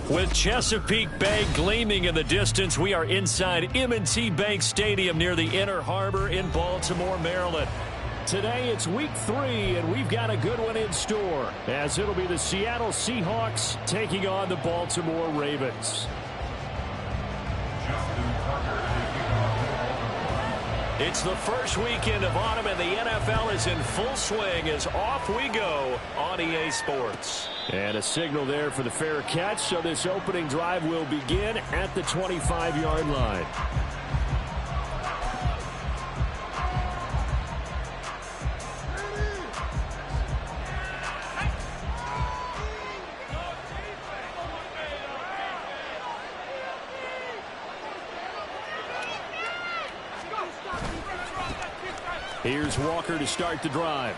With Chesapeake Bay gleaming in the distance, we are inside M&T Bank Stadium near the Inner Harbor in Baltimore, Maryland. Today it's week 3, and we've got a good one in store, as it'll be the Seattle Seahawks taking on the Baltimore Ravens. It's the first weekend of autumn, and the NFL is in full swing as off we go on EA Sports. And a signal there for the fair catch, so this opening drive will begin at the 25-yard line. Here's Walker to start the drive.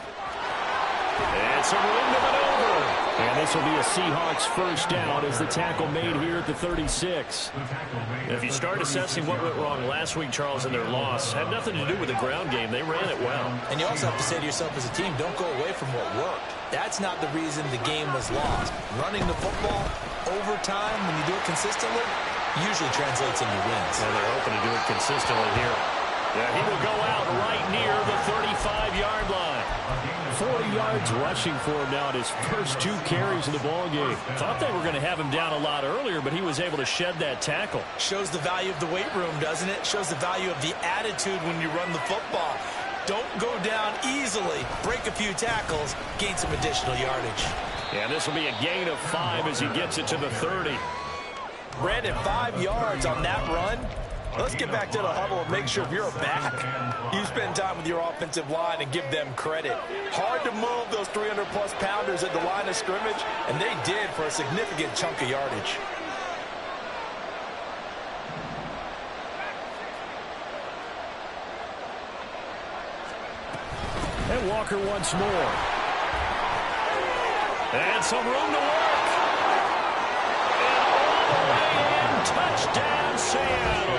And some room to maneuver. And this will be a Seahawks first down as the tackle made here at the 36. If you start assessing what went wrong last week, Charles, in their loss, had nothing to do with the ground game. They ran it well. And you also have to say to yourself as a team, don't go away from what worked. That's not the reason the game was lost. Running the football over time, when you do it consistently, usually translates into wins. And they're hoping to do it consistently here. Yeah, he will go out right near the 35-yard line. 40 yards rushing for him now at his first 2 carries of the ball game. Thought they were going to have him down a lot earlier, but he was able to shed that tackle. Shows the value of the weight room, doesn't it? Shows the value of the attitude when you run the football. Don't go down easily. Break a few tackles. Gain some additional yardage. Yeah, this will be a gain of 5 as he gets it to the 30. Brandon, 5 yards on that run. Let's get back to the huddle and make sure if you're a back, you spend time with your offensive line and give them credit. Hard to move those 300-plus pounders at the line of scrimmage, and they did for a significant chunk of yardage. And Walker once more. And some room to work. And all the way in, touchdown Seattle.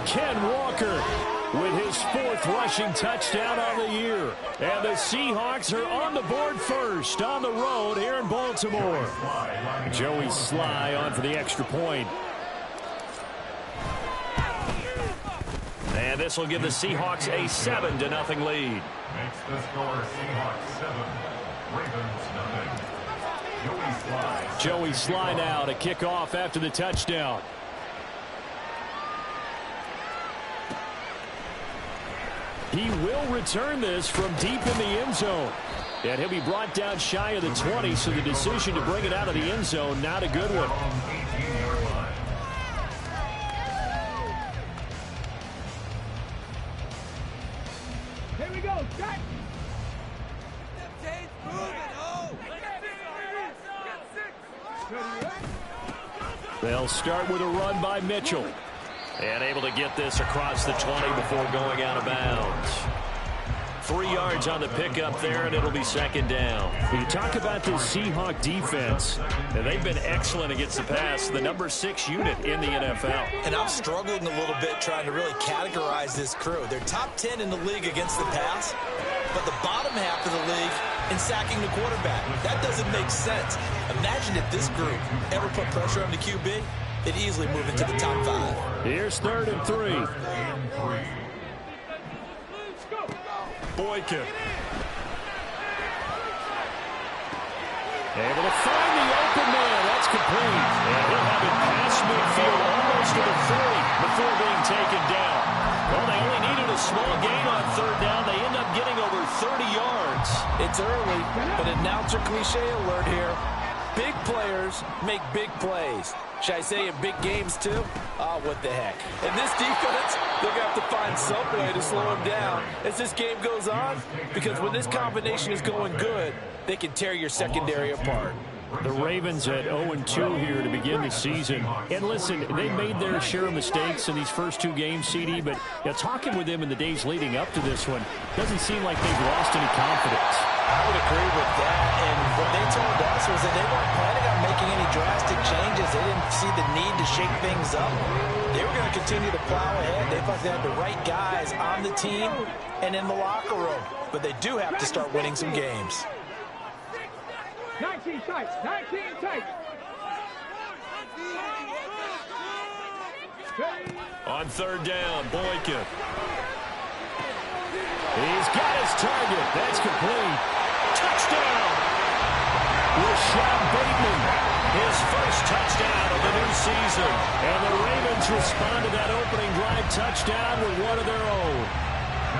Ken Walker with his 4th rushing touchdown on the year. And the Seahawks are on the board first on the road here in Baltimore. Joey Sly on for the extra point. And this will give the Seahawks a 7-0 lead. Makes the score Seahawks 7, Ravens 0. Joey Sly now to kick off after the touchdown. He will return this from deep in the end zone. And he'll be brought down shy of the 20, so the decision to bring it out of the end zone, not a good one. Here we go, Jack. They'll start with a run by Mitchell. And able to get this across the 20 before going out of bounds. 3 yards on the pickup there, and it'll be 2nd down. You talk about this Seahawk defense, and they've been excellent against the pass, the number 6 unit in the NFL. And I'm struggling a little bit trying to really categorize this crew. They're top 10 in the league against the pass, but the bottom half of the league in sacking the quarterback. That doesn't make sense. Imagine if this group ever put pressure on the QB. They'd easily move into the top 5. Here's 3rd and 3. Boykin. Able to find the open man. That's complete. And he'll have it past midfield almost to the 30 before being taken down. Well, they only needed a small gain on 3rd down. They end up getting over 30 yards. It's early, but announcer cliche alert here. Big players make big plays. Should I say in big games, too? Oh, what the heck. And this defense, they're going to have to find some way to slow him down as this game goes on, because when this combination is going good, they can tear your secondary apart. The Ravens at 0-2 here to begin the season. And listen, they made their share of mistakes in these first 2 games, CD, but talking with them in the days leading up to this one, doesn't seem like they've lost any confidence. I would agree with that, and what they told us was that they weren't planning on making any drastic changes. They didn't see the need to shake things up. They were going to continue to plow ahead. They thought they had the right guys on the team and in the locker room, but they do have to start winning some games. 19 tight, 19 tight. On third down, Boykin. He's got his target. That's complete. Touchdown! Rashad Bateman, his first touchdown of the new season. And the Ravens respond to that opening drive touchdown with one of their own.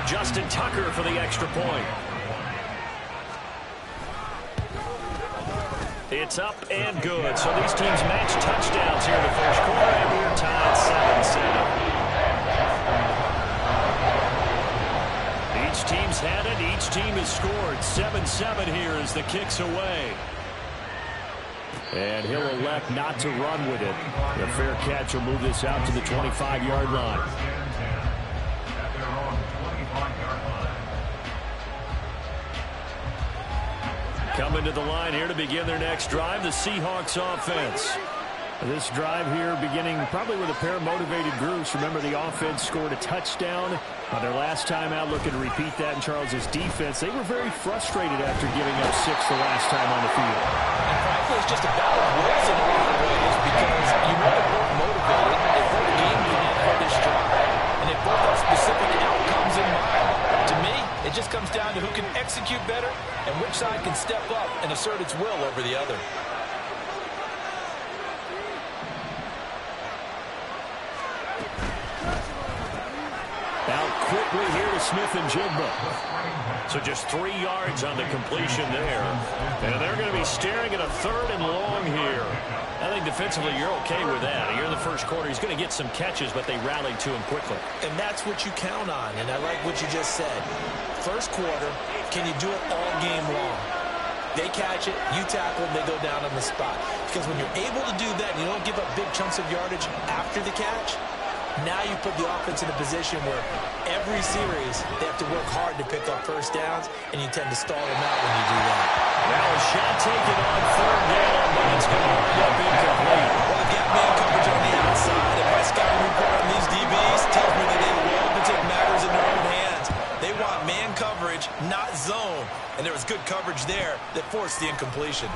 Justin Tucker for the extra point. It's up and good. So these teams match touchdowns here in the first quarter, and we're tied 7-7. Each team's had it. Each team has scored. 7-7 here as the kick's away. And he'll elect not to run with it. The fair catch will move this out to the 25-yard line. Coming to the line here to begin their next drive, the Seahawks offense. This drive here beginning probably with a pair of motivated groups. Remember, the offense scored a touchdown on their last time out. Looking to repeat that in Charles's defense. They were very frustrated after giving up 6 the last time on the field. And frankly, it's just a battle of wills in a lot of ways because you know they're both motivated. They both game plan for this drive, and they both have specific outcomes in mind. To me, it just comes down to who can execute better and which side can step up and assert its will over the other. Out quickly here to Smith and Jigba. So just 3 yards on the completion there. And they're going to be staring at a third and long here. I think defensively you're okay with that. Here in the first quarter, he's going to get some catches, but they rallied to him quickly. And that's what you count on, and I like what you just said. First quarter, can you do it all game long? They catch it, you tackle them, they go down on the spot. Because when you're able to do that and you don't give up big chunks of yardage after the catch, now you put the offense in a position where every series they have to work hard to pick up first downs, and you tend to stall them out when you do that. Now a shot taken on third down, but it's going to wind up incomplete. Well, get man coverage on the outside, and my scouting report on these DBs tells me that they love to take matters in their own hands. They want man coverage, not zone, and there was good coverage there that forced the incompletion.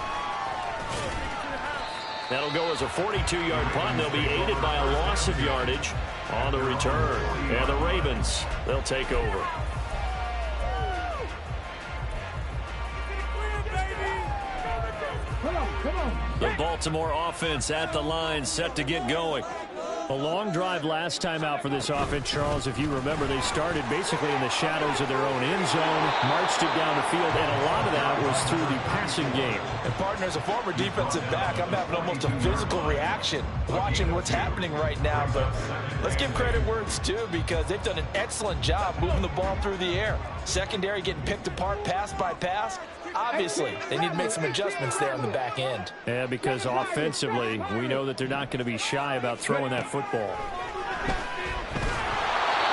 That'll go as a 42-yard punt. They'll be aided by a loss of yardage on the return. And the Ravens, they'll take over. The Baltimore offense at the line, set to get going. A long drive last time out for this offense, Charles. If you remember, they started basically in the shadows of their own end zone, marched it down the field, and a lot of that was through the passing game. And partner, as a former defensive back, I'm having almost a physical reaction watching what's happening right now. But let's give credit where it's due, because they've done an excellent job moving the ball through the air. Secondary getting picked apart pass by pass. Obviously, they need to make some adjustments there on the back end. Yeah, because offensively, we know that they're not going to be shy about throwing that football.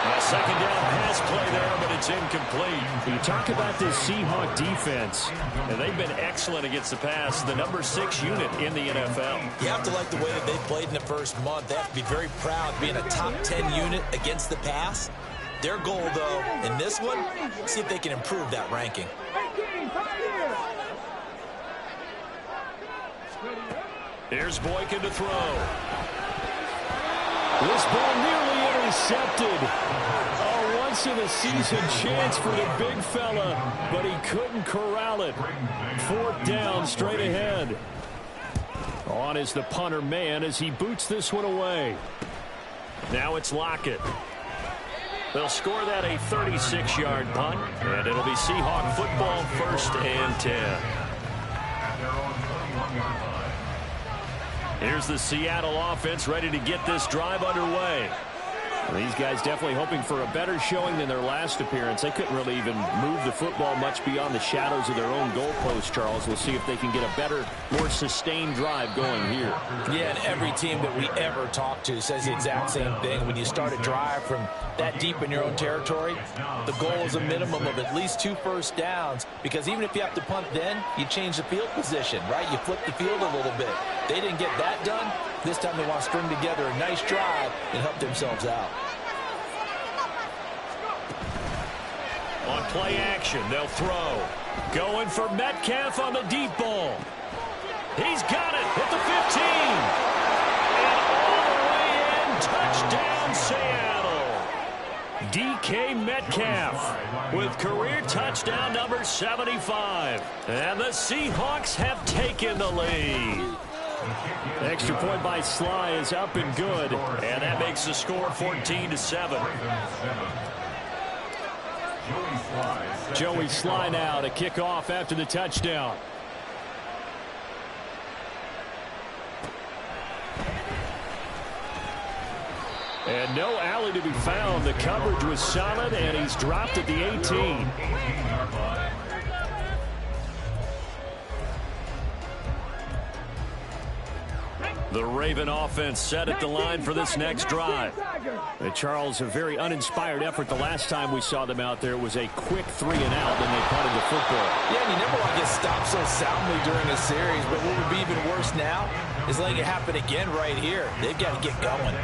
A second down pass play there, but it's incomplete. You talk about this Seahawk defense, and they've been excellent against the pass, the number 6 unit in the NFL. You have to like the way that they played in the first month. They have to be very proud being a top 10 unit against the pass. Their goal, though, in this one, see if they can improve that ranking. Here's Boykin to throw. This ball nearly intercepted. A once-in-a-season chance for the big fella, but he couldn't corral it. 4th down, straight ahead. On is the punter man as he boots this one away. Now it's Lockett. They'll score that a 36-yard punt, and it'll be Seahawk football, 1st and 10. Here's the Seattle offense ready to get this drive underway. These guys definitely hoping for a better showing than their last appearance. They couldn't really even move the football much beyond the shadows of their own goalpost, Charles. We'll see if they can get a better, more sustained drive going here. Yeah, and every team that we ever talk to says the exact same thing. When you start a drive from that deep in your own territory, the goal is a minimum of at least 2 first downs, because even if you have to punt then, you change the field position, right? You flip the field a little bit. They didn't get that done. This time they want to string together a nice drive and help themselves out. On play action, they'll throw. Going for Metcalf on the deep ball. He's got it at the 15. And all the way in, touchdown. Touchdown, Seattle. DK Metcalf with career touchdown number 75. And the Seahawks have taken the lead. Extra point by Sly is up and good. And that makes the score 14-7. Joey Sly now to kick off after the touchdown. And no alley to be found. The coverage was solid, and he's dropped at the 18. The Raven offense set at the line for this next drive. And Charles, a very uninspired effort the last time we saw them out there. It was a quick 3 and out, then they punted the football. Yeah, and you never want to get stopped so soundly during a series, but what would be even worse now is letting it happen again right here. They've got to get going.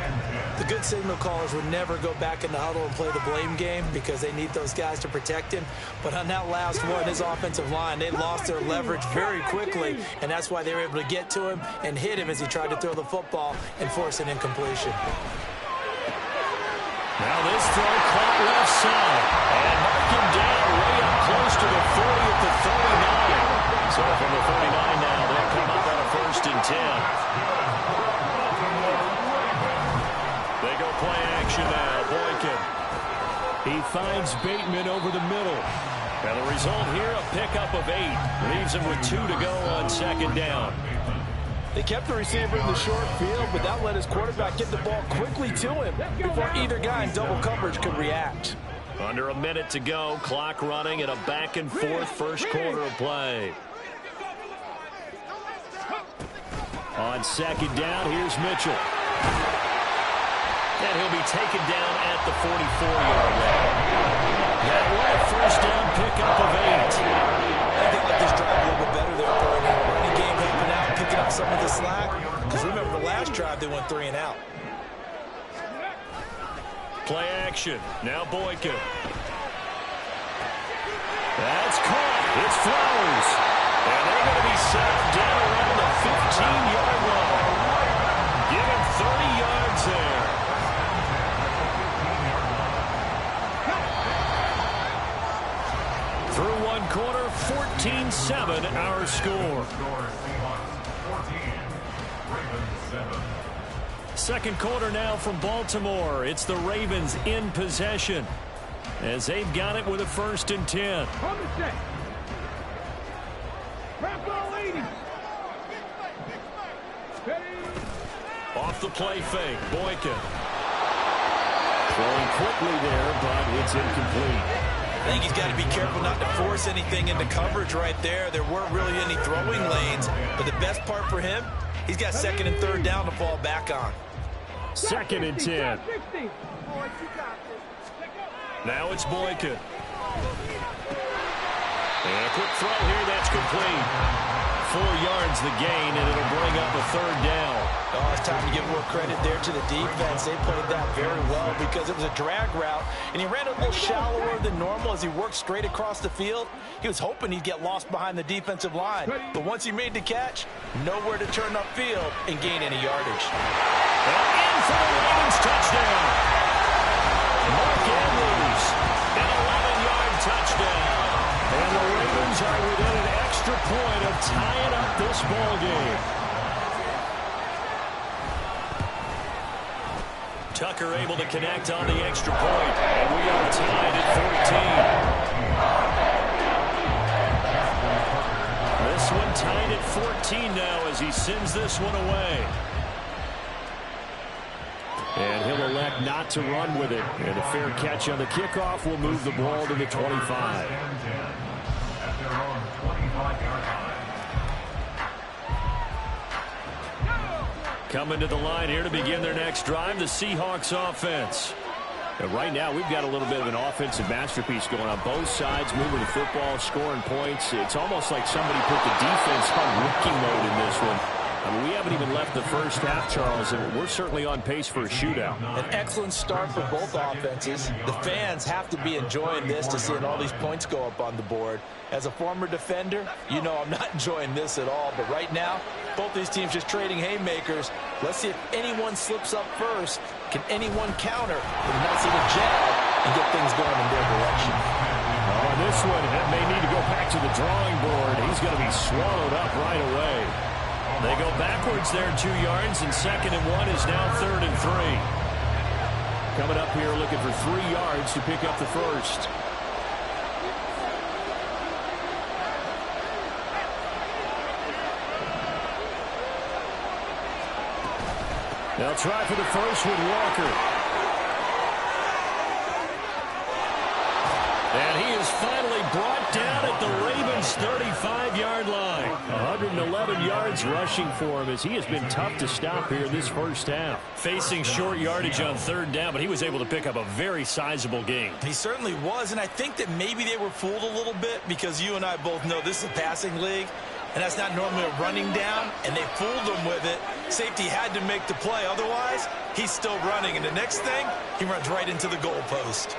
The good signal callers would never go back in the huddle and play the blame game because they need those guys to protect him. But on that last one, his offensive line, they lost their leverage very quickly, and that's why they were able to get to him and hit him as he tried to throw the football and force an incompletion. Now this throw caught left side. And mark him down way up close to the 40 at the 39. So from the 39 now, they'll come up on a 1st and 10. They go play action now. Boykin. He finds Bateman over the middle. And the result here, a pickup of 8. Leaves him with 2 to go on 2nd down. They kept the receiver in the short field, but that let his quarterback get the ball quickly to him before either guy in double coverage could react. Under a minute to go. Clock running in a back-and-forth first quarter of play. On 2nd down, here's Mitchell. And he'll be taken down at the 44-yard line. That one a 1st down pickup of 8. I think they like this drive a little bit better there, Bernie. Running game helping out, picking up some of the slack. Because remember, the last drive, they went 3 and out. Play action. Now Boykin. That's caught. It's Flowers. And they're going to be set down around the 15-yard line. Give him 30 yards there. Through one quarter, 14-7 our score. 2nd quarter now from Baltimore. It's the Ravens in possession as they've got it with a 1st and 10. Off the play fake, Boykin. Throwing quickly there, but it's incomplete. I think he's got to be careful not to force anything into coverage right there. There weren't really any throwing lanes, but the best part for him, he's got 2nd and 3rd down to fall back on. 2nd and 10. Now it's Boykin. And a quick throw here, that's complete. 4 yards the gain, and it'll bring up a 3rd down. Oh, it's time to give more credit there to the defense. They played that very well because it was a drag route, and he ran a little shallower than normal as he worked straight across the field. He was hoping he'd get lost behind the defensive line, but once he made the catch, nowhere to turn upfield and gain any yardage. And in for the Ravens touchdown. Mark Andrews, an 11-yard touchdown. And the Ravens are within an extra point of tying up this ball game. Tucker able to connect on the extra point, and we are tied at 14. This one tied at 14 now as he sends this one away. And he'll elect not to run with it. And a fair catch on the kickoff will move the ball to the 25. Coming to the line here to begin their next drive, the Seahawks offense. And right now, we've got a little bit of an offensive masterpiece going on both sides, moving the football, scoring points. It's almost like somebody put the defense on rookie mode in this one. I mean, we haven't even left the first half, Charles, and we're certainly on pace for a shootout. An excellent start for both offenses. The fans have to be enjoying this to seeing all these points go up on the board. As a former defender, you know I'm not enjoying this at all. But right now, both these teams just trading haymakers. Let's see if anyone slips up first Can anyone counter with a nice little jab and get things going in their direction? Oh, this one may need to go back to the drawing board. He's going to be swallowed up right away. They go backwards there 2 yards, and 2nd and 1 is now 3rd and 3. Coming up here looking for 3 yards to pick up the first. They'll try for the first with Walker. And he is finally brought down at the Ravens' 35-yard line. 111 yards rushing for him as he has been tough to stop here in this first half. Facing short yardage on 3rd down, but he was able to pick up a very sizable gain. He certainly was, and I think that maybe they were fooled a little bit because you and I both know this is a passing league. And that's not normally a running down, and they fooled him with it. Safety had to make the play. Otherwise, he's still running. And the next thing, he runs right into the goalpost.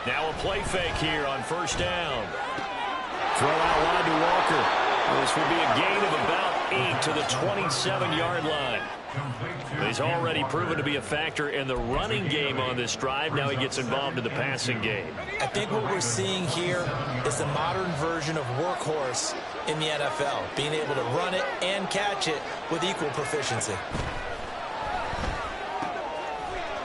Now a play fake here on 1st down. Throw out wide to Walker. This will be a gain of about 8 to the 27-yard line. He's already proven to be a factor in the running game on this drive. Now he gets involved in the passing game. I think what we're seeing here is the modern version of workhorse in the NFL, being able to run it and catch it with equal proficiency.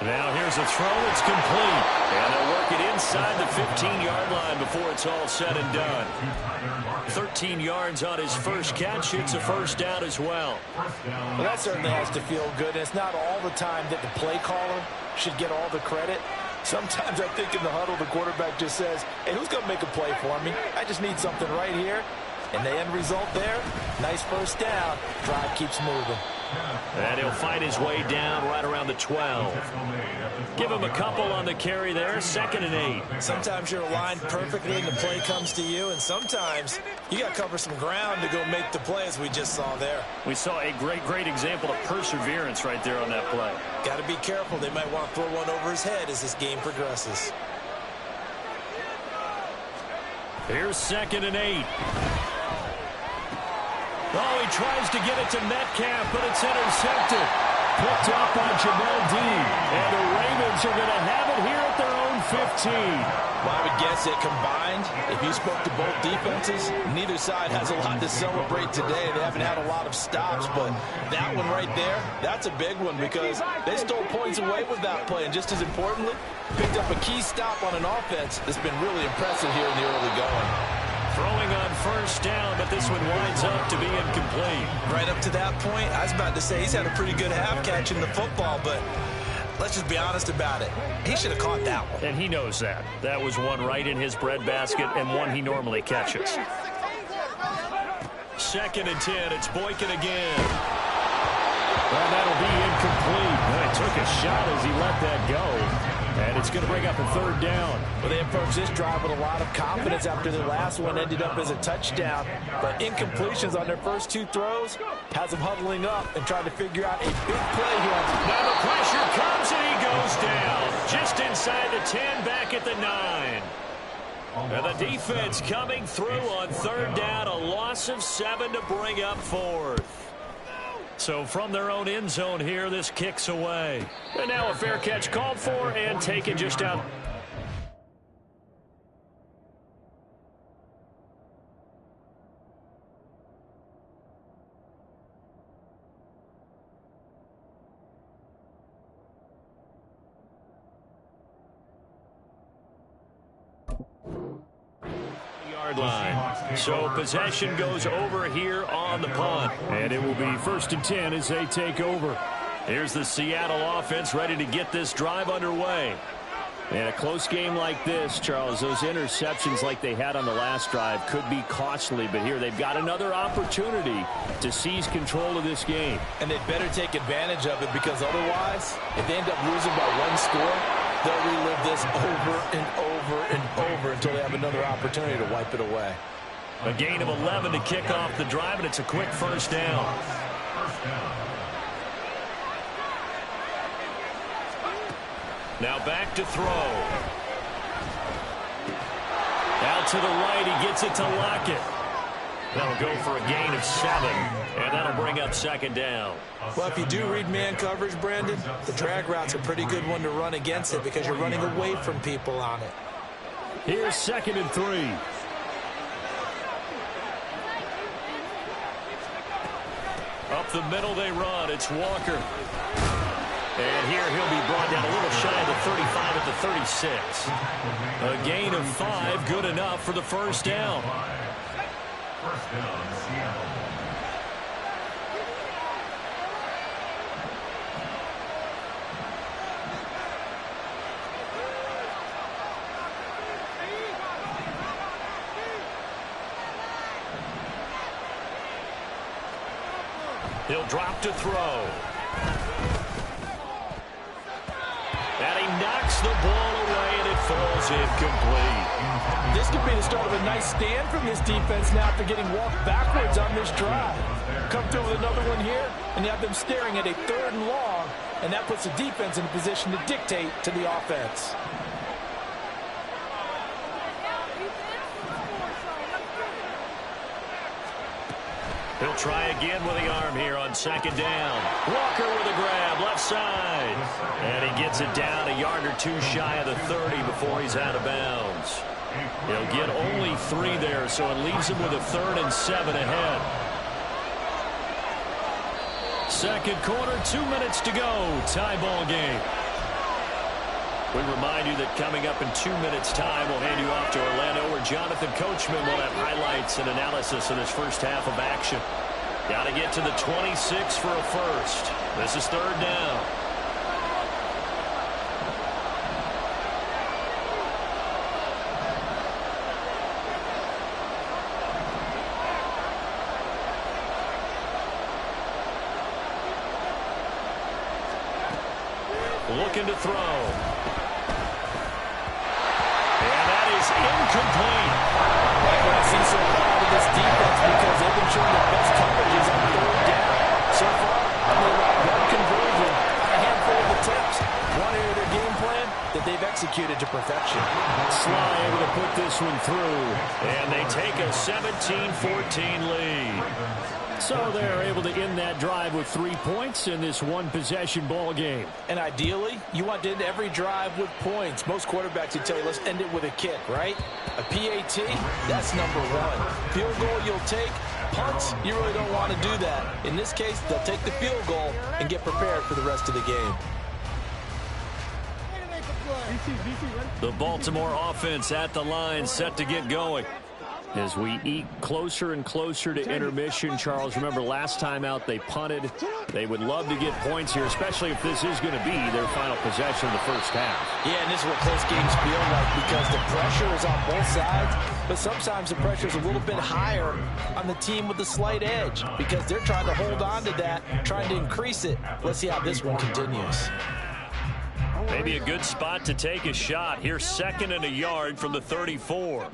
Now here's a throw. It's complete. And they'll work it inside the 15-yard line before it's all said and done. 13 yards on his first catch. It's a 1st down as well. Well, that certainly has to feel good. And it's not all the time that the play caller should get all the credit. Sometimes I think in the huddle, the quarterback just says, hey, who's going to make a play for me? I just need something right here. And the end result there, nice 1st down. Drive keeps moving. And he'll find his way down right around the 12. Give him a couple on the carry there. 2nd and 8. Sometimes you're aligned perfectly and the play comes to you, and sometimes you got to cover some ground to go make the play, as we just saw there. We saw a great example of perseverance right there on that play. Got to be careful. They might want to throw one over his head as this game progresses. Here's 2nd and 8. Oh, he tries to get it to Metcalf, but it's intercepted. Picked up by Jamel Dean. And the Ravens are going to have it here at their own 15. Well, I would guess that combined, if you spoke to both defenses, neither side has a lot to celebrate today. They haven't had a lot of stops, but that one right there, that's a big one because they stole points away with that play. And just as importantly, picked up a key stop on an offense that's been really impressive here in the early going. Throwing on 1st down, but this one winds up to be incomplete. Right up to that point, I was about to say he's had a pretty good half catching the football, but let's just be honest about it. He should have caught that one. And he knows that. That was one right in his breadbasket and one he normally catches. 2nd and 10. It's Boykin again. Well, that'll be incomplete. Well, he took a shot as he let that go. And it's going to bring up a 3rd down. Well, they approached this drive with a lot of confidence after their last one ended up as a touchdown. But incompletions on their first 2 throws has them huddling up and trying to figure out a big play here. Now the pressure comes and he goes down. Just inside the 10, back at the 9. And the defense coming through on 3rd down. A loss of 7 to bring up 4th. So from their own end zone here, this kicks away. And now a fair catch called for and taken just out. Line. So possession goes over here on the punt. And it will be 1st and 10 as they take over. Here's the Seattle offense ready to get this drive underway. And a close game like this, Charles, those interceptions like they had on the last drive could be costly. But here they've got another opportunity to seize control of this game. And they'd better take advantage of it because otherwise, if they end up losing by 1 score, they'll relive this over and over and over until they have another opportunity to wipe it away. A gain of 11 to kick off the drive, and it's a quick 1st down. Now back to throw. Out to the right, he gets it to Lockett. That'll go for a gain of 7, and that'll bring up second down. Well, if you do read man coverage, Brandon, the drag route's a pretty good one to run against it because you're running away from people on it. Here's 2nd and 3. Up the middle they run. It's Walker. And here he'll be brought down a little shy of the 35 at the 36. A gain of 5, good enough for the first down. First down, Seattle. He'll drop to throw. And he knocks the ball away, and it falls incomplete. This could be the start of a nice stand from this defense now after getting walked backwards on this drive. Come through with another one here, and you have them staring at a 3rd and long, and that puts the defense in a position to dictate to the offense. He'll try again with the arm here on 2nd down. Walker with a grab, left side. And he gets it down a yard or 2 shy of the 30 before he's out of bounds. He'll get only 3 there, so it leaves him with a 3rd and 7 ahead. Second quarter, 2 minutes to go. Tie ball game. We remind you that coming up in 2 minutes' time, we'll hand you off to Orlando, where Jonathan Coachman will have highlights and analysis of this first half of action. Got to get to the 26 for a first. This is 3rd down. Looking to throw. Incomplete. Like what I see so far out of this defense because they've been showing their best coverages on 3rd down. So far, only allowed 1 conversion on a handful of attempts. One area of their game plan that they've executed to perfection. Sly able to put this one through, and they take a 17-14 lead. So they're able to end that drive with 3 points in this one-possession ball game. And ideally, you want to end every drive with points. Most quarterbacks would tell you, let's end it with a kick, right? A PAT, that's number 1. Field goal you'll take. Punts, you really don't want to do that. In this case, they'll take the field goal and get prepared for the rest of the game. The Baltimore offense at the line, set to get going. As we eat closer and closer to intermission, Charles, remember last time out they punted. They would love to get points here, especially if this is going to be their final possession of the first half. Yeah, and this is what close games feel like because the pressure is on both sides, but sometimes the pressure is a little bit higher on the team with the slight edge because they're trying to hold on to that, trying to increase it. Let's see how this one continues. Maybe a good spot to take a shot. Here's 2nd and a yard from the 34.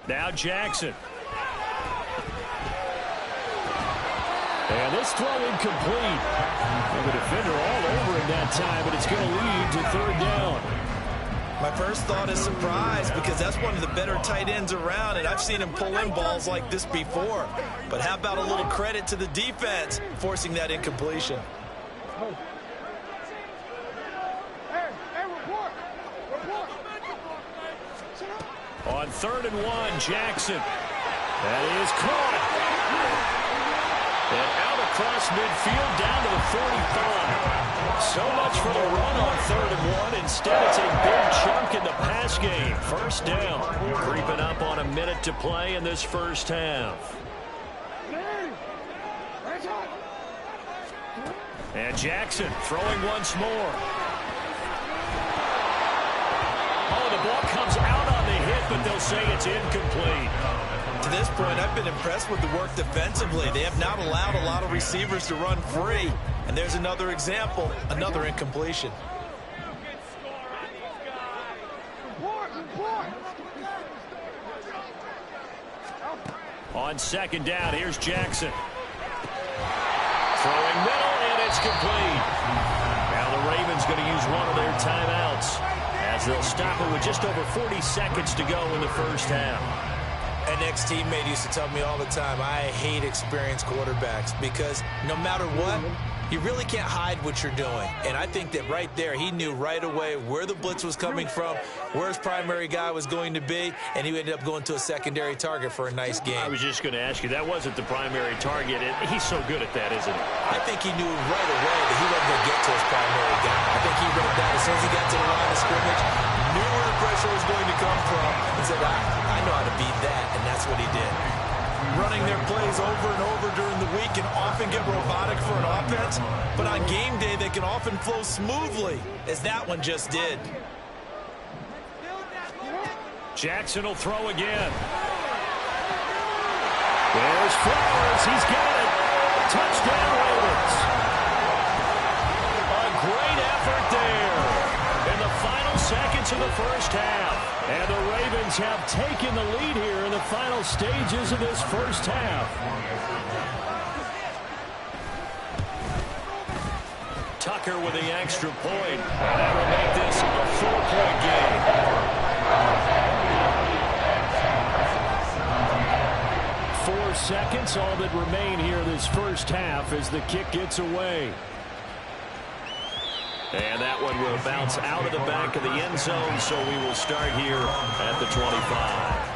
Now Jackson. And this throw incomplete. And the defender all over him that time, but it's going to lead to 3rd down. My first thought is surprise because that's one of the better tight ends around, and I've seen him pull in balls like this before. But how about a little credit to the defense forcing that incompletion? On 3rd and 1, Jackson. That is caught. And out across midfield down to the 45. So much for the run on 3rd and 1. Instead, it's a big chunk in the pass game. First down. Creeping up on a minute to play in this first half. And Jackson throwing once more. Oh, the ball comes out on the hit, but they'll say it's incomplete. To this point, I've been impressed with the work defensively. They have not allowed a lot of receivers to run free. And there's another example, another incompletion. On 2nd down, here's Jackson. Throwing middle, and it's complete. Now the Ravens going to use one of their timeouts as they'll stop it with just over 40 seconds to go in the first half. An ex-teammate used to tell me all the time, I hate experienced quarterbacks because no matter what, you really can't hide what you're doing. And I think that right there, he knew right away where the blitz was coming from, where his primary guy was going to be, and he ended up going to a secondary target for a nice game. I was just going to ask you, that wasn't the primary target. He's so good at that, isn't he? I think he knew right away that he wasn't going to get to his primary guy. I think he read that as soon as he got to the line of scrimmage, knew where the pressure was going to come from, and said, I know how to beat that, and that's what he did. Running their plays over and over during the week can often get robotic for an offense, but on game day they can often flow smoothly, as that one just did. Jackson will throw again. There's Flowers. He's got it. Touchdown, Ravens. A great effort there in the final seconds of the first half. And the Ravens have taken the lead here in the final stages of this first half. Tucker with the extra point. And that will make this a 4-point game. 4 seconds, all that remain here this first half as the kick gets away. And that one will bounce out of the back of the end zone, so we will start here at the 25.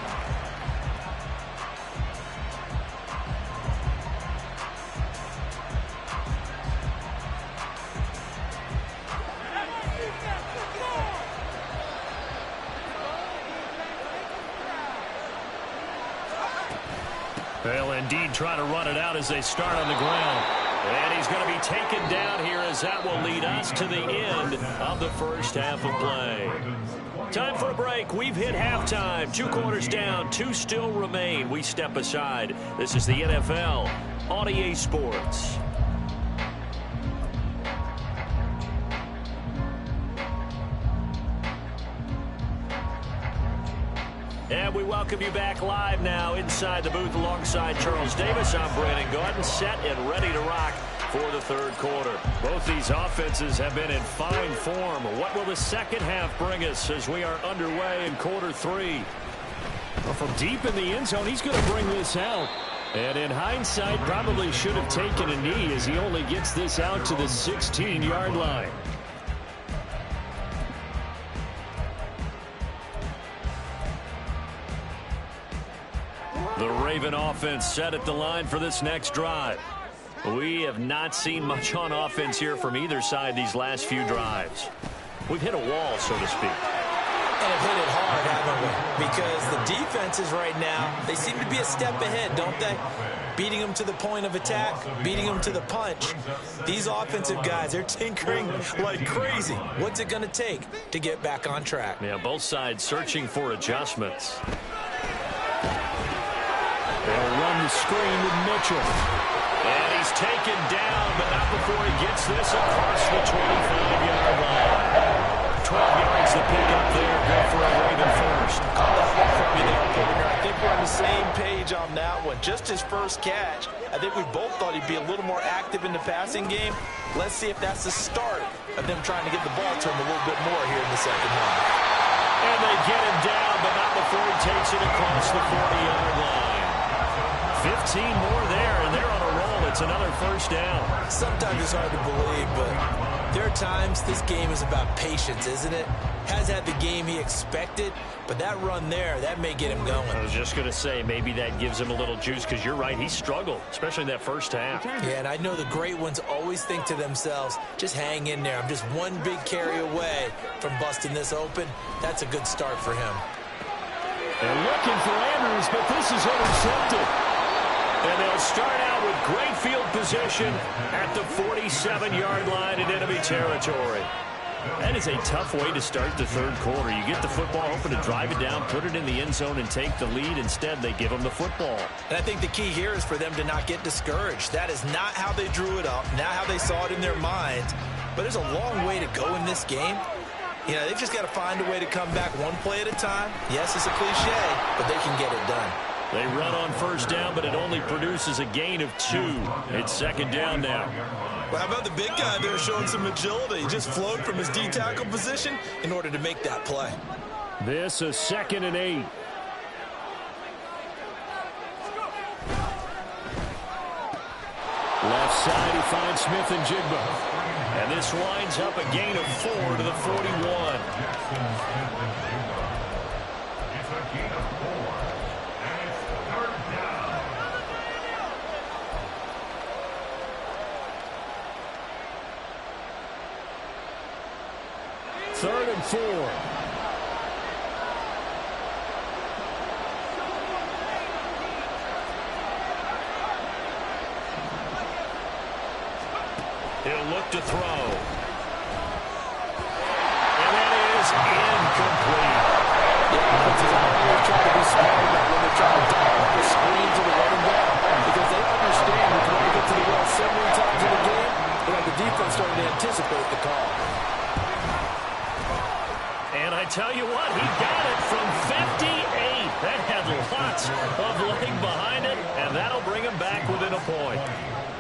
They'll indeed try to run it out as they start on the ground. And he's going to be taken down here as that will lead us to the end of the first half of play. Time for a break. We've hit halftime. 2 quarters down. 2 still remain. We step aside. This is the NFL on EA Sports. And we welcome you back live now inside the booth alongside Charles Davis. I'm Brandon Gordon, set and ready to rock for the third quarter. Both these offenses have been in fine form. What will the second half bring us as we are underway in quarter 3? Well, from deep in the end zone, he's going to bring this out. And in hindsight, probably should have taken a knee as he only gets this out to the 16-yard line. The Raven offense set at the line for this next drive. We have not seen much on offense here from either side these last few drives. We've hit a wall, so to speak. And have hit it hard, haven't we? Because the defenses right now, they seem to be a step ahead, don't they? Beating them to the point of attack, beating them to the punch. These offensive guys, they're tinkering like crazy. What's it going to take to get back on track? Yeah, both sides searching for adjustments. They'll run the screen with Mitchell. And he's taken down, but not before he gets this across the 25-yard line. 12 yards to pick up there. Go for a Raven first. Call that one from you there, partner. I think we're on the same page on that one. Just his first catch. I think we both thought he'd be a little more active in the passing game. Let's see if that's the start of them trying to get the ball to him a little bit more here in the second half. And they get him down, but not before he takes it across the 40-yard line. 15 more there, and they're on a roll. It's another first down. Sometimes it's hard to believe, but there are times this game is about patience, isn't it? Has had the game he expected, but that run there, that may get him going. I was just going to say, maybe that gives him a little juice, because you're right, he struggled, especially in that first half. Yeah, and I know the great ones always think to themselves, just hang in there. I'm just one big carry away from busting this open. That's a good start for him. They're looking for Andrews, but this is intercepted. And they'll start out with great field position at the 47-yard line in enemy territory. That is a tough way to start the third quarter. You get the football, hoping to drive it down, put it in the end zone, and take the lead. Instead, they give them the football. And I think the key here is for them to not get discouraged. That is not how they drew it up, not how they saw it in their minds. But there's a long way to go in this game. You know, they've just got to find a way to come back one play at a time. Yes, it's a cliche, but they can get it done. They run on first down, but it only produces a gain of 2. It's second down now. Well, how about the big guy there showing some agility? He just flowed from his D-tackle position in order to make that play. This is 2nd and 8. Left side, he finds Smith and Jigba. And this winds up a gain of 4 to the 41. It's a gain of 4, and it's third down. Third and 4. He'll look to throw. And that is incomplete. Yeah, offenses always try to be smart about when they're trying to dial up the screen to the running back because they understand you can only get to the well so many times in the game, and the defense starting to anticipate the call. And I tell you what, he got it from 58. That had lots of leg behind it, and that'll bring him back within a point.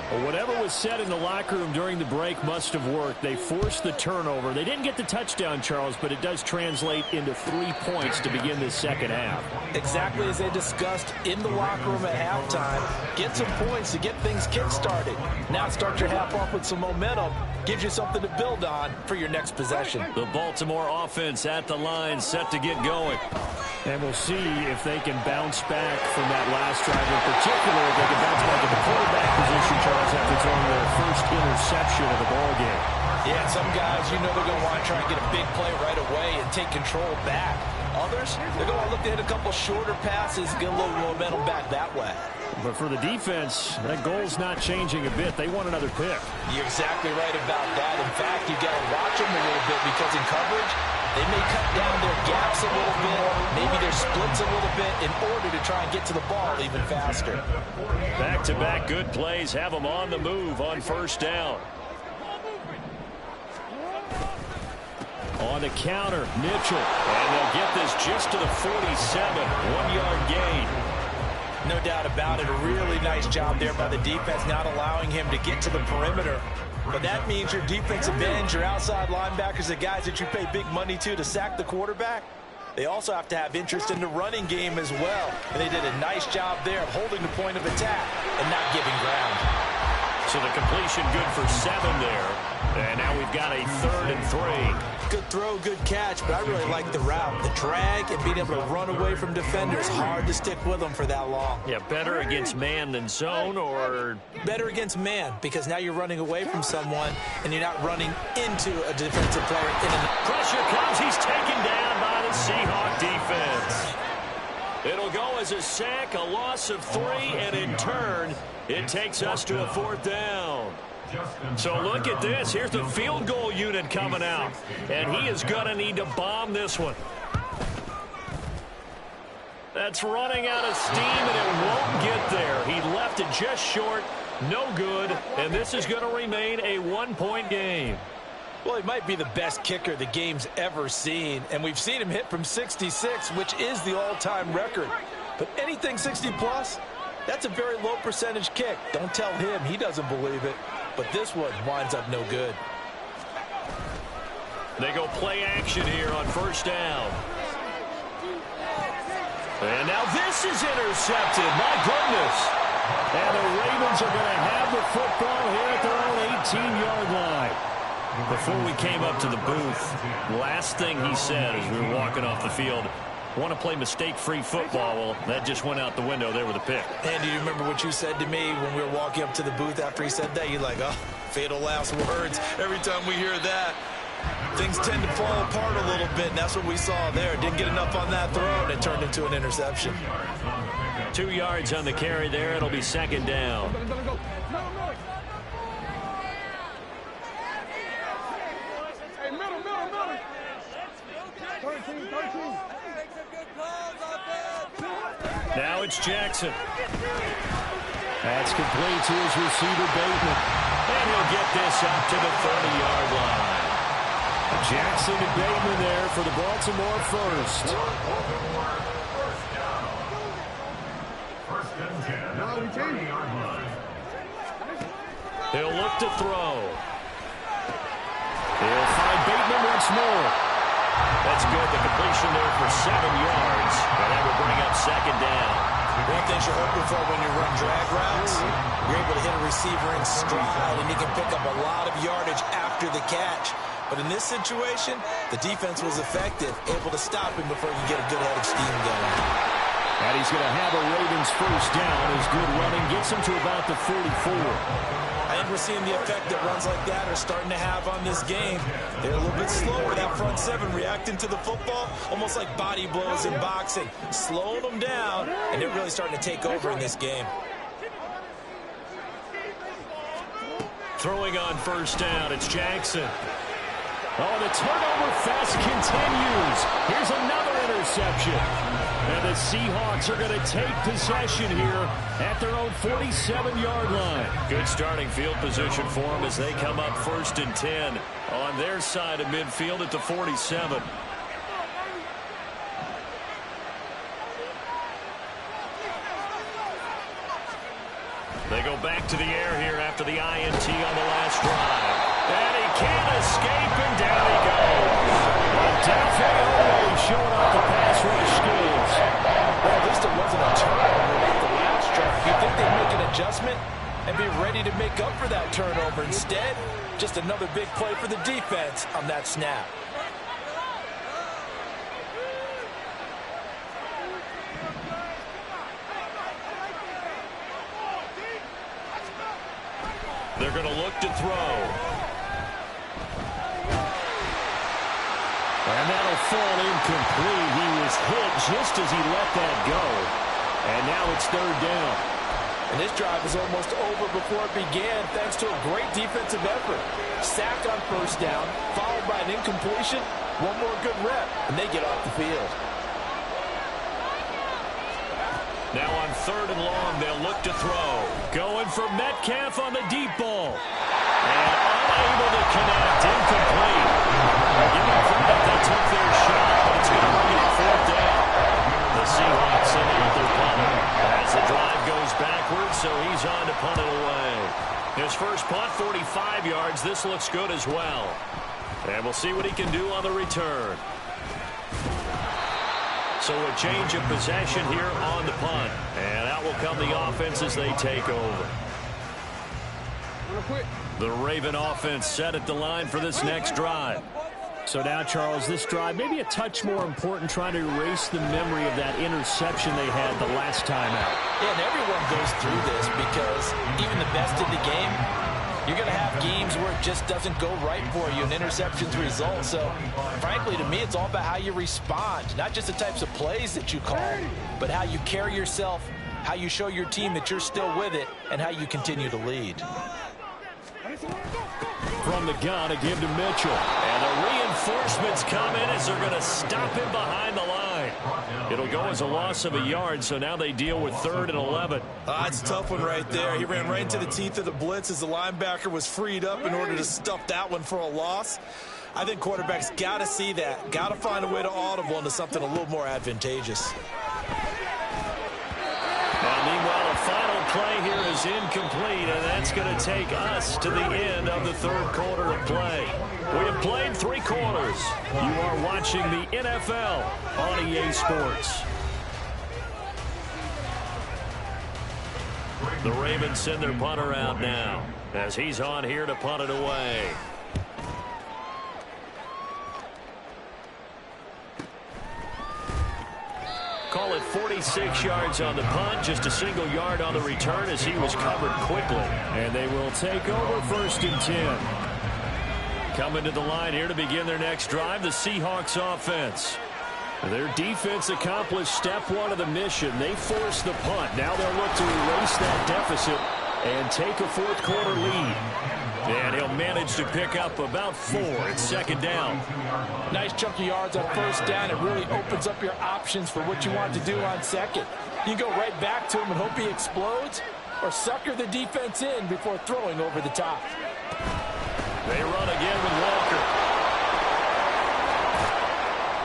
Well, whatever was said in the locker room during the break must have worked. They forced the turnover. They didn't get the touchdown, Charles, but it does translate into 3 points to begin this second half. Exactly as they discussed in the locker room at halftime. Get some points to get things kick-started. Now start your half off with some momentum. Gives you something to build on for your next possession. The Baltimore offense at the line, set to get going. And we'll see if they can bounce back from that last drive, in particular if they can bounce back at the quarterback position, Charles, after throwing their first interception of the ball game. Yeah, some guys, you know they're going to want to try and get a big play right away and take control back. Others, they're going to look to hit a couple shorter passes, get a little momentum back that way. But for the defense, that goal's not changing a bit. They want another pick. You're exactly right about that. In fact, you got to watch them a little bit because in coverage, they may cut down their gaps a little bit, maybe their splits a little bit in order to try and get to the ball even faster. Back-to-back good plays have them on the move on first down. On the counter, Mitchell. And they'll get this just to the 47. 1-yard gain. No doubt about it. A really nice job there by the defense, not allowing him to get to the perimeter. But that means your defensive ends, your outside linebackers, the guys that you pay big money to sack the quarterback, they also have to have interest in the running game as well. And they did a nice job there of holding the point of attack and not giving ground. So the completion good for 7 there. And now we've got a 3rd and 3. Good throw, good catch, but I really like the route. The drag and being able to run away from defenders, hard to stick with them for that long. Yeah, better against man than zone, or? Better against man, because now you're running away from someone and you're not running into a defensive player. Pressure comes, he's taken down by the Seahawk defense. It'll go as a sack, a loss of 3, and in turn, it takes us to a 4th down. So look at this. Here's the field goal unit coming out. And he is going to need to bomb this one. That's running out of steam, and it won't get there. He left it just short. No good. And this is going to remain a 1-point game. Well, he might be the best kicker the game's ever seen. And we've seen him hit from 66, which is the all-time record. But anything 60-plus, that's a very low percentage kick. Don't tell him he doesn't believe it. But this one winds up no good. They go play action here on first down. And now this is intercepted. My goodness. And the Ravens are going to have the football here at their own 18-yard line. Before we came up to the booth, last thing he said as we were walking off the field, want to play mistake-free football. Well, that just went out the window there with a pick. And do you remember what you said to me when we were walking up to the booth after he said that? You're like, oh, fatal last words. Every time we hear that, things tend to fall apart a little bit, and that's what we saw there. Didn't get enough on that throw, and it turned into an interception. 2 yards on the carry there. It'll be 2nd down. Now it's Jackson. That's complete to his receiver, Bateman. And he'll get this up to the 30-yard line. Jackson and Bateman there for the Baltimore first. He'll look to throw. He'll find Bateman once more. That's good. The completion there for 7 yards. And that will bring up 2nd down. One thing you're hoping for when you run drag routes, you're able to hit a receiver in stride, and he can pick up a lot of yardage after the catch. But in this situation, the defense was effective, able to stop him before he could get a good head of steam going. And he's going to have a Ravens first down. His good running gets him to about the 44. I think we're seeing the effect that runs like that are starting to have on this game. They're a little bit slower, that front seven, reacting to the football, almost like body blows in boxing, slowing them down, and they're really starting to take over in this game. Throwing on first down, it's Jackson. Oh, the turnover fest continues. Here's another interception. And the Seahawks are going to take possession here at their own 47-yard line. Good starting field position for them as they come up 1st and 10 on their side of midfield at the 47. They go back to the air here after the INT on the last drive. And he can't escape, and down he goes. Delphine showing off the pass rush skills. Well, at least it wasn't a turnover like the last drive. You'd think they'd make an adjustment and be ready to make up for that turnover. Instead, just another big play for the defense on that snap. They're going to look to throw. And that'll fall incomplete. He was hit just as he let that go. And now it's 3rd down. And this drive is almost over before it began thanks to a great defensive effort. Sack on first down, followed by an incompletion. One more good rep, and they get off the field. Now on 3rd and long, they'll look to throw. Going for Metcalf on the deep ball. And unable to connect, incomplete. Give them credit, they took their shot, but it's going to bring it 4th down. The Seahawks sending with their punter. As the drive goes backwards, so he's on to punt it away. His first punt, 45 yards. This looks good as well. And we'll see what he can do on the return. So a change of possession here on the punt. And out will come the offense as they take over. The Raven offense set at the line for this next drive. So now, Charles, this drive maybe a touch more important, trying to erase the memory of that interception they had the last time out. Yeah, and everyone goes through this because even the best in the game, you're going to have games where it just doesn't go right for you, and interceptions result. So, frankly, to me, it's all about how you respond, not just the types of plays that you call, but how you carry yourself, how you show your team that you're still with it, and how you continue to lead. From the gun, a give to Mitchell. And the reinforcements come in as they're going to stop him behind the line. It'll go as a loss of a yard, so now they deal with 3rd and 11. That's a tough one right there. He ran right into the teeth of the blitz as the linebacker was freed up in order to stuff that one for a loss. I think quarterbacks got to see that. Got to find a way to audible into something a little more advantageous. Now, meanwhile, a final play here is incomplete, and that's going to take us to the end of the 3rd quarter of play. We have played 3 quarters. You are watching the NFL on EA Sports. The Ravens send their punter out now as he's on here to punt it away. Call it 46 yards on the punt, just a single yard on the return as he was covered quickly. And they will take over 1st and 10. Coming to the line here to begin their next drive, the Seahawks offense. Their defense accomplished step 1 of the mission. They forced the punt. Now they'll look to erase that deficit and take a 4th quarter lead. And he'll manage to pick up about 4. It's 2nd down. Nice chunky yards on first down. It really opens up your options for what you want to do on 2nd. You can go right back to him and hope he explodes, or sucker the defense in before throwing over the top. They run again with Walker.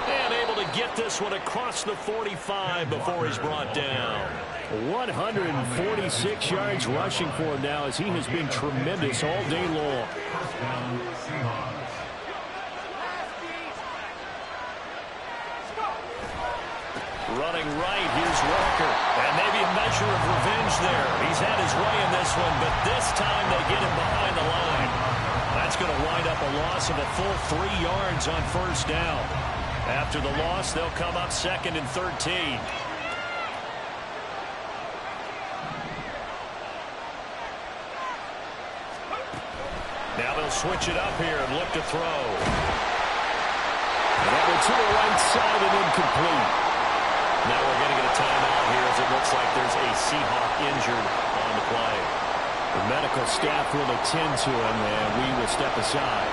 And able to get this one across the 45 before he's brought down. 146 yards rushing for him now as he has been tremendous all day long. Running right, here's Walker. And maybe a measure of revenge there. He's had his way in this one, but this time they get him behind the line. That's going to wind up a loss of a full 3 yards on first down. After the loss, they'll come up 2nd and 13. Now they'll switch it up here and look to throw. And that one to the right side and incomplete. Now we're going to get a timeout here as it looks like there's a Seahawk injured on the play. The medical staff will attend to him, and we will step aside.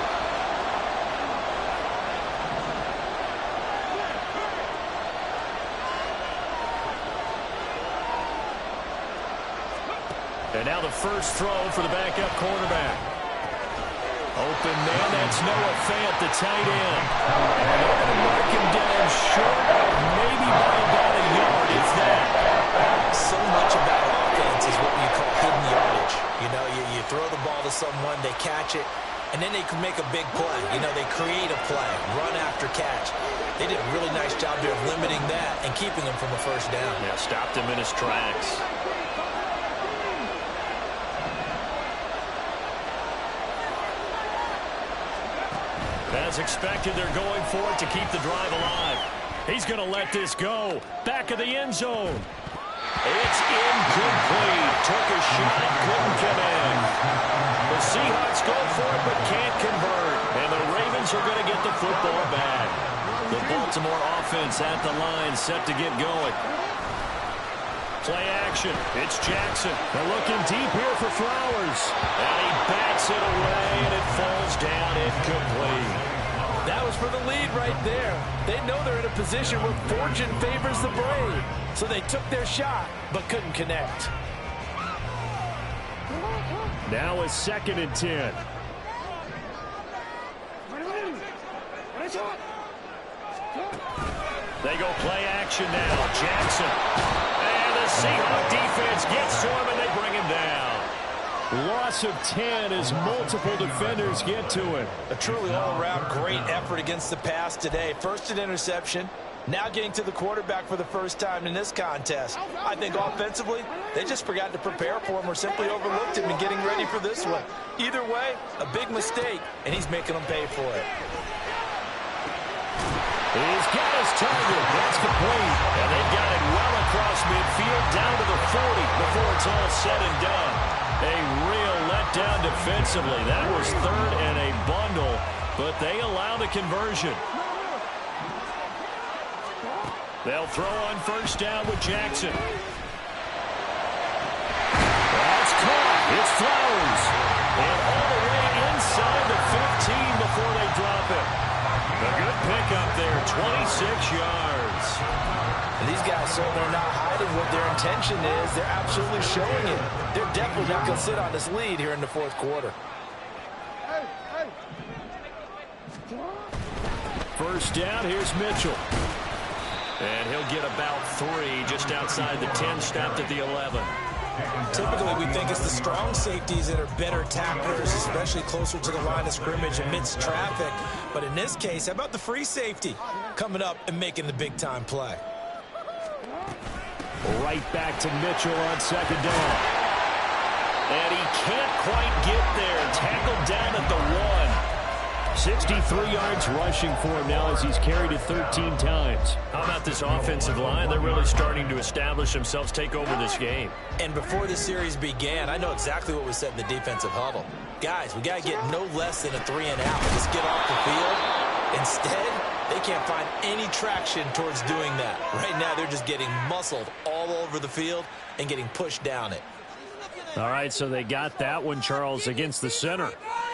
And now the first throw for the backup quarterback. Open man, that's Noah Fant, the tight end. And they're going to mark him down short, maybe by about a yard, if that. So much about offense is what you call hidden yardage. You know, you throw the ball to someone, they catch it, and then they can make a big play. You know, they create a play, run after catch. They did a really nice job there of limiting that and keeping him from a first down. Yeah, stopped him in his tracks. As expected, they're going for it to keep the drive alive. He's going to let this go. Back of the end zone. It's incomplete. Took a shot, couldn't come in. The Seahawks go for it, but can't convert. And the Ravens are going to get the football back. The Baltimore offense at the line, set to get going. Play action. It's Jackson. They're looking deep here for Flowers. And he bats it away, and it falls down incomplete. That was for the lead right there. They know they're in a position where fortune favors the brave. So they took their shot, but couldn't connect. Now it's 2nd and 10. They go play action now. Jackson. And the Seahawk defense gets to him, and they bring him down. Loss of 10 as multiple defenders get to him. A truly all-around great effort against the pass today. First an interception, now getting to the quarterback for the first time in this contest. I think offensively, they just forgot to prepare for him or simply overlooked him in getting ready for this one. Either way, a big mistake, and he's making them pay for it. He's got his target. That's complete. And they've got it well across midfield down to the 40 before it's all said and done. A real letdown defensively. That was 3rd and a bundle, but they allow the conversion. They'll throw on first down with Jackson. That's caught. It's Flowers. And all the way inside the 15 before they drop it. A good pickup there, 26 yards. And these guys certainly are not hiding what their intention is. They're absolutely showing it. They're definitely not going to sit on this lead here in the 4th quarter. First down, here's Mitchell. And he'll get about 3 just outside the 10, stopped at the 11. Typically, we think it's the strong safeties that are better tacklers, especially closer to the line of scrimmage amidst traffic. But in this case, how about the free safety coming up and making the big-time play? Right back to Mitchell on 2nd down. And he can't quite get there. Tackled down at the 1. 63 yards rushing for him now as he's carried it 13 times. How about this offensive line? They're really starting to establish themselves, take over this game. And before this series began, I know exactly what was said in the defensive huddle. Guys, we got to get no less than a 3 and out. Just get off the field. Instead, they can't find any traction towards doing that. Right now, they're just getting muscled all over the field and getting pushed down it. All right, so they got that one, Charles, against the center.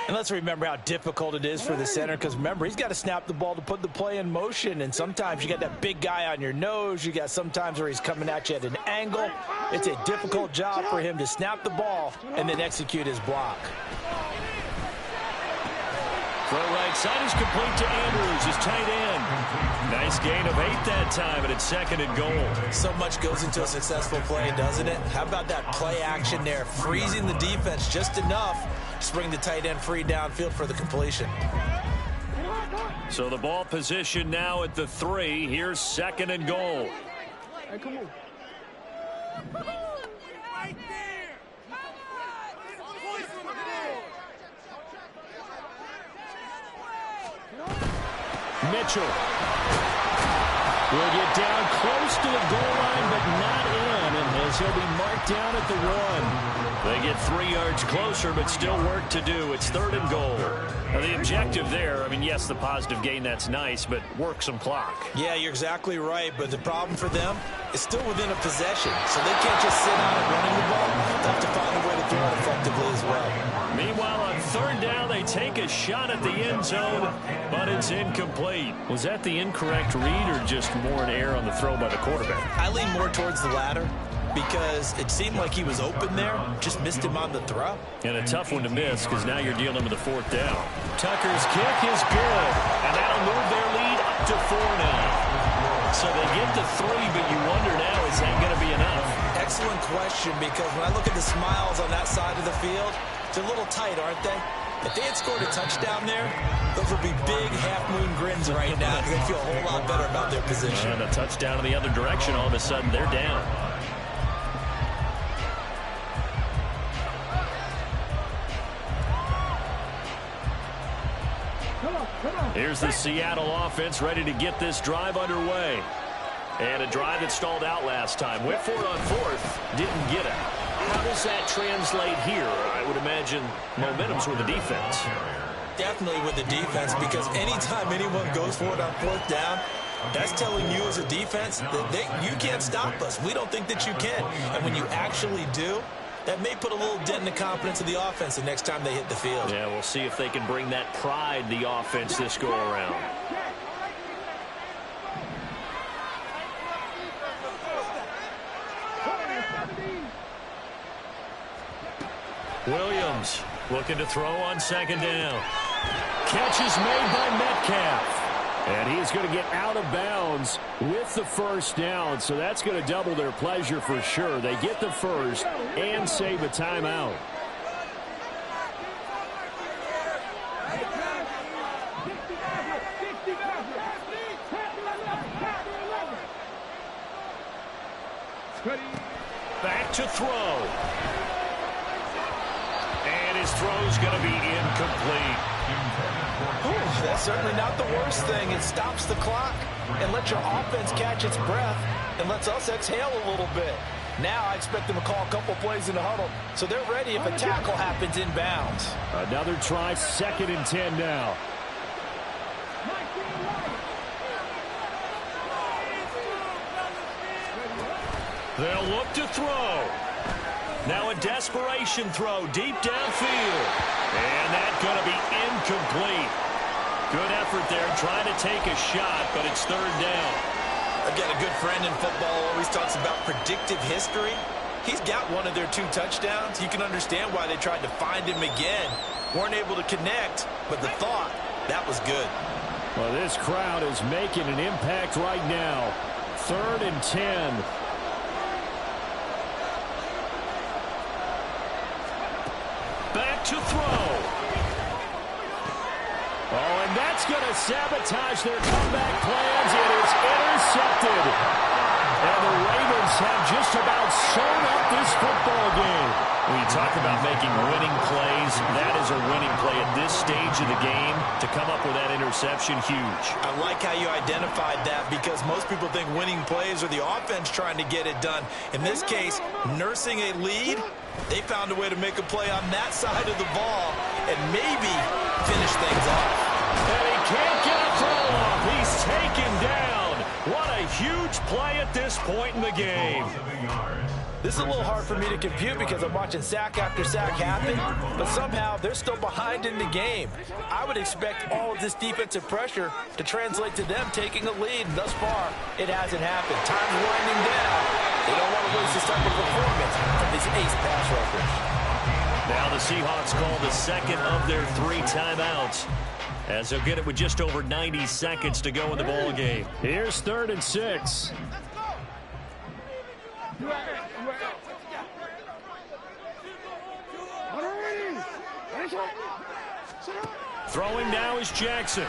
And let's remember how difficult it is for the center, because remember, he's got to snap the ball to put the play in motion, and sometimes you got that big guy on your nose. You got sometimes where he's coming at you at an angle. It's a difficult job for him to snap the ball and then execute his block. Throw right side is complete to Andrews, his tight end. Nice gain of 8 that time, and it's 2nd and goal. So much goes into a successful play, doesn't it? How about that play action there, freezing the defense just enough to bring the tight end free downfield for the completion. So the ball position now at the 3. Here's 2nd and goal. Hey, come on. Right there. Mitchell will get down close to the goal line, but not in, and as he'll be marked down at the 1. They get 3 yards closer, but still work to do. It's 3rd and goal. Now, the objective there, I mean, yes, the positive gain, that's nice, but work some clock. Yeah, you're exactly right, but the problem for them is still within a possession, so they can't just sit out and running the ball. They have to find a way to throw it effectively as well. Meanwhile, on 3rd down, they take a shot at the end zone, but it's incomplete. Was that the incorrect read or just more an error on the throw by the quarterback? I lean more towards the latter because it seemed like he was open there, just missed him on the throw. And a tough one to miss because now you're dealing with a 4th down. Tucker's kick is good, and that'll move their lead up to 4 now. So they get to 3, but you wonder now, is that going to be enough? Excellent question, because when I look at the smiles on that side of the field, they're a little tight, aren't they? If they had scored a touchdown there, those would be big half-moon grins right now because they feel a whole lot better about their position. And a touchdown in the other direction, all of a sudden they're down. Here's the Seattle offense ready to get this drive underway. And a drive that stalled out last time. Went for it on 4th, didn't get it. How does that translate here? I would imagine momentum's with the defense. Definitely with the defense, because anytime anyone goes for it on 4th down, that's telling you as a defense that you can't stop us. We don't think that you can. And when you actually do, that may put a little dent in the confidence of the offense the next time they hit the field. Yeah, we'll see if they can bring that pride, the offense, this go-around. Williams looking to throw on 2nd down. Catch is made by Metcalf. And he's going to get out of bounds with the 1st down, so that's going to double their pleasure for sure. They get the 1st and save a timeout. Back to throw. And his throw's going to be incomplete. Ooh, that's certainly not the worst thing. It stops the clock and lets your offense catch its breath and lets us exhale a little bit. Now I expect them to call a couple plays in the huddle, so they're ready if a tackle happens inbounds. Another try, 2nd and 10 now. They'll look to throw. Now a desperation throw deep downfield. And that's going to be incomplete. Good effort there trying to take a shot, but it's 3rd down. I've got a good friend in football who always talks about predictive history. He's got one of their 2 touchdowns. You can understand why they tried to find him again. Weren't able to connect, but the thought, that was good. Well, this crowd is making an impact right now. 3rd and 10. Back to throw. Oh, and that's going to sabotage their comeback plans. It is intercepted. And the Ravens have just about sewn up this football game. When you talk about making winning plays, that is a winning play at this stage of the game. To come up with that interception, huge. I like how you identified that, because most people think winning plays are the offense trying to get it done. In this case, nursing a lead, they found a way to make a play on that side of the ball and maybe finish things off. And he can't get a throw off. He's taken down. What a huge play at this point in the game. This is a little hard for me to compute because I'm watching sack after sack happen, but somehow they're still behind in the game. I would expect all of this defensive pressure to translate to them taking a lead, and thus far, it hasn't happened. Time's winding down. They don't want to waste this type of performance from these ace pass rushers. Now the Seahawks call the 2nd of their 3 timeouts, as they'll get it with just over 90 seconds to go in the ball game. Here's 3rd and 6. Throwing now is Jackson.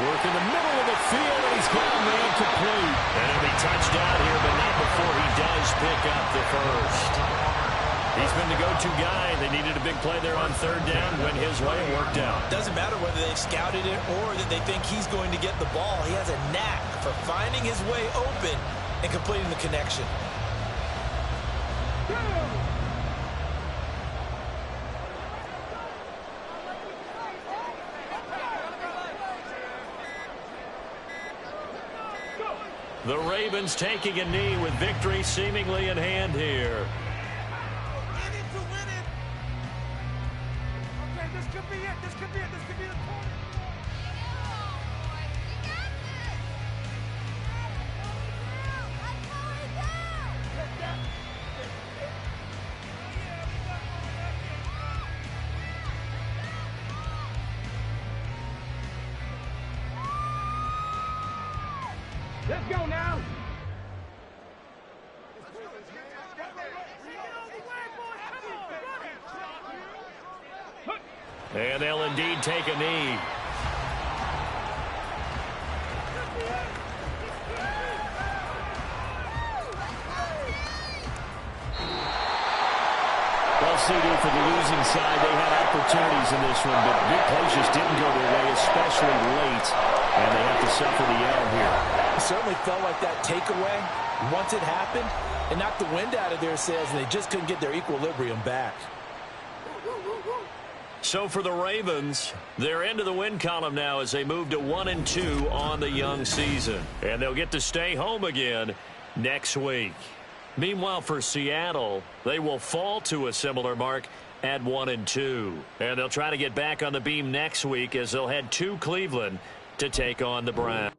Work in the middle of the field, and he's got a man complete. And he'll be touched out here, but not before he does pick up the first. He's been the go-to guy. They needed a big play there on third down. Went his way and worked out. Doesn't matter whether they've scouted it or that they think he's going to get the ball. He has a knack for finding his way open and completing the connection. The Ravens taking a knee with victory seemingly in hand here. Let's go now. And they'll indeed take a knee. Well, CD, for the losing side, they had opportunities in this one, but big plays just didn't go their way, especially late, and they have to suffer the L here. It certainly felt like that takeaway, once it happened, it knocked the wind out of their sails, and they just couldn't get their equilibrium back. So for the Ravens, they're into the win column now as they move to 1-2 on the young season. And they'll get to stay home again next week. Meanwhile, for Seattle, they will fall to a similar mark at 1-2. And they'll try to get back on the beam next week as they'll head to Cleveland to take on the Browns.